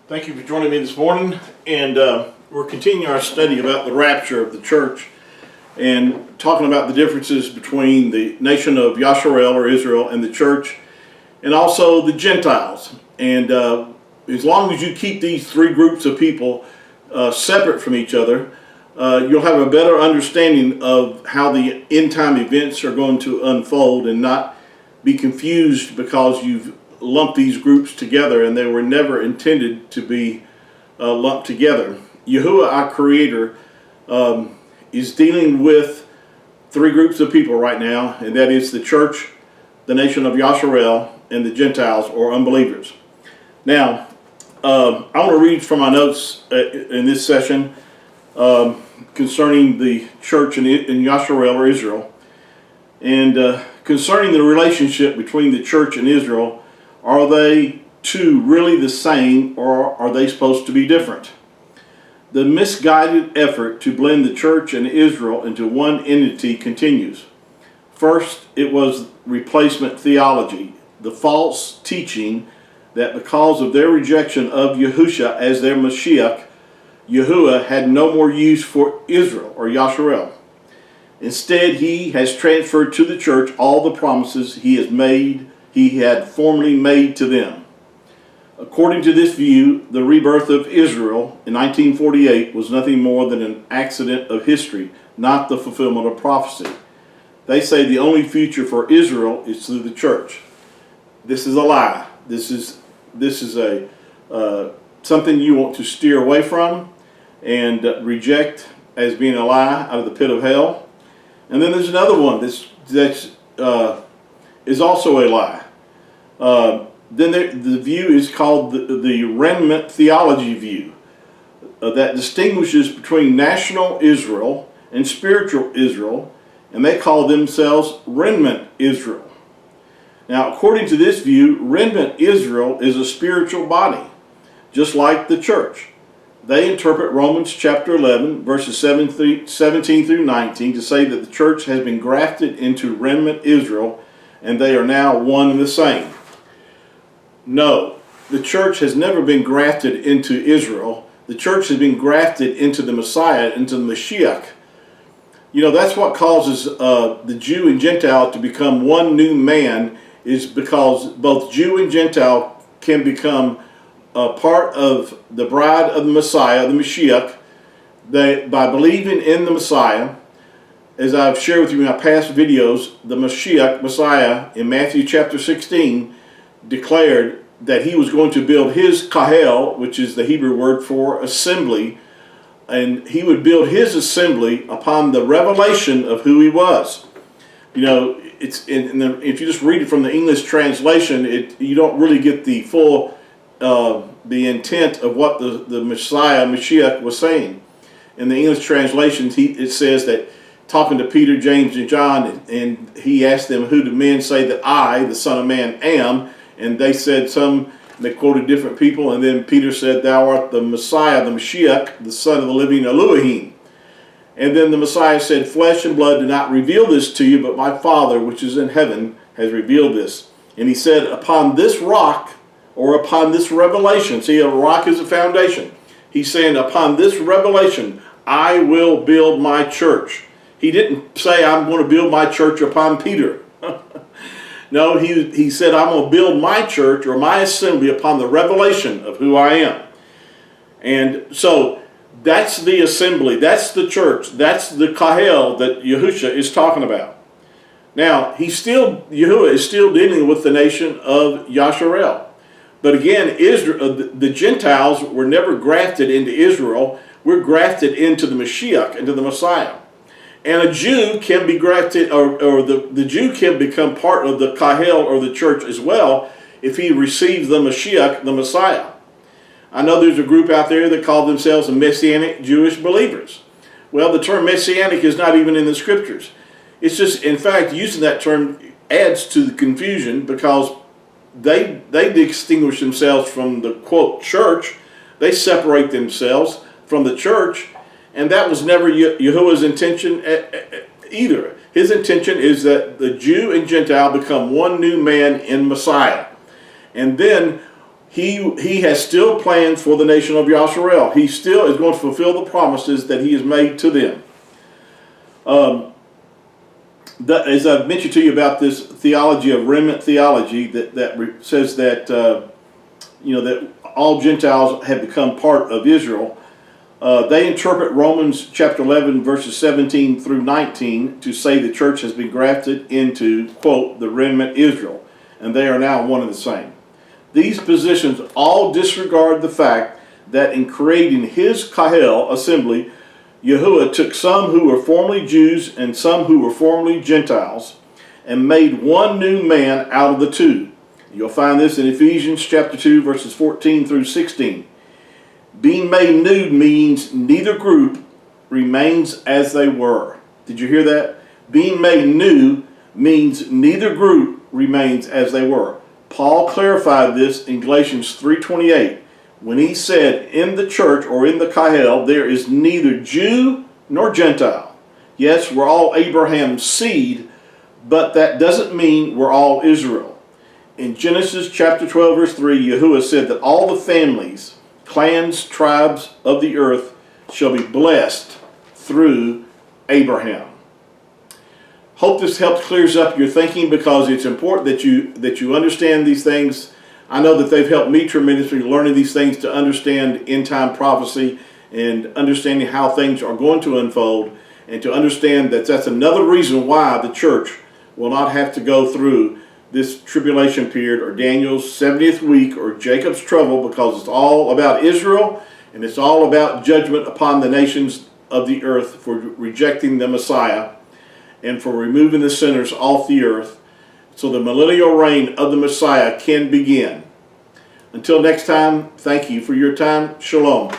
Thank you for joining me this morning, and we're continuing our study about the rapture of the church and talking about the differences between the nation of Yahusha or Israel and the church, and also the Gentiles. And as long as you keep these three groups of people separate from each other, you'll have a better understanding of how the end time events are going to unfold and not be confused because you've lump these groups together, and they were never intended to be lumped together. Yahuwah, our Creator, is dealing with three groups of people right now, and that is the church, the nation of Yahusha, and the Gentiles or unbelievers. Now, I want to read from my notes in this session concerning the church in Yahusha or Israel, and concerning the relationship between the church and Israel. Are they two really the same, or are they supposed to be different? The misguided effort to blend the church and Israel into one entity continues. First, it was replacement theology, the false teaching that because of their rejection of Yahusha as their Mashiach, Yahuwah had no more use for Israel or Yahusha. Instead, he has transferred to the church all the promises he had formerly made to them. According to this view, the rebirth of Israel in 1948 was nothing more than an accident of history, not the fulfillment of prophecy. They say the only future for Israel is through the church. This is a lie. This is a something you want to steer away from and reject as being a lie out of the pit of hell. And then there's another one that is also a lie. Then the view is called the remnant theology view that distinguishes between national Israel and spiritual Israel, and they call themselves remnant Israel. Now, according to this view, remnant Israel is a spiritual body, just like the church. They interpret Romans chapter 11, verses 17 through 19 to say that the church has been grafted into remnant Israel, and they are now one and the same. No, the church has never been grafted into Israel. The church has been grafted into the Messiah, into the Mashiach. You know, that's what causes the Jew and Gentile to become one new man, is because both Jew and Gentile can become a part of the bride of the Messiah, the Mashiach, by believing in the Messiah. As I've shared with you in my past videos, the Mashiach, Messiah, in Matthew chapter 16, declared that he was going to build his kahel, which is the Hebrew word for assembly, and he would build his assembly upon the revelation of who he was. You know, if you just read it from the English translation, you don't really get the full, the intent of what the Messiah, Mashiach, was saying. In the English translations, it says that, talking to Peter, James, and John, and he asked them, who do men say that I, the Son of Man, am? And they said they quoted different people, and then Peter said, thou art the Messiah, the Mashiach, the Son of the living Elohim. And then the Messiah said, flesh and blood did not reveal this to you, but my Father, which is in heaven, has revealed this. And he said, upon this rock, or upon this revelation, see, a rock is a foundation. He's saying, upon this revelation, I will build my church. He didn't say, I'm going to build my church upon Peter. No, he said, I'm going to build my church or my assembly upon the revelation of who I am. And so that's the assembly, that's the church, that's the kahel that Yahusha is talking about. Now, Yahuwah is still dealing with the nation of Yahusha. But again, Israel, the Gentiles were never grafted into Israel. We're grafted into the Mashiach, into the Messiah. And a Jew can be grafted, or the Jew can become part of the kahel or the church as well if he receives the Mashiach, the Messiah. I know there's a group out there that call themselves Messianic Jewish believers. Well, the term Messianic is not even in the scriptures. It's just, in fact, using that term adds to the confusion because they distinguish themselves from the, quote, church. They separate themselves from the church. And that was never Yahuwah's intention either. His intention is that the Jew and Gentile become one new man in Messiah. And then he has still plans for the nation of Yahusha. He still is going to fulfill the promises that he has made to them. As I've mentioned to you about this theology of remnant theology, that says that that all Gentiles have become part of Israel. They interpret Romans chapter 11 verses 17 through 19 to say the church has been grafted into, quote, the remnant Israel, and they are now one and the same. These positions all disregard the fact that in creating his Kahal assembly, Yahuwah took some who were formerly Jews and some who were formerly Gentiles and made one new man out of the two. You'll find this in Ephesians chapter 2 verses 14 through 16. Being made new means neither group remains as they were. Did you hear that? Being made new means neither group remains as they were. Paul clarified this in Galatians 3:28 when he said, in the church or in the Kahal, there is neither Jew nor Gentile. Yes, we're all Abraham's seed, but that doesn't mean we're all Israel. In Genesis chapter 12 verse 3, Yahuwah said that all the families, clans, tribes of the earth shall be blessed through Abraham. Hope this helps clears up your thinking, because it's important that you understand these things. I know that they've helped me tremendously learning these things to understand end-time prophecy and understanding how things are going to unfold, and to understand that that's another reason why the church will not have to go through this tribulation period or Daniel's 70th week or Jacob's trouble, because it's all about Israel and it's all about judgment upon the nations of the earth for rejecting the Messiah and for removing the sinners off the earth, so the millennial reign of the Messiah can begin. Until next time, thank you for your time. Shalom.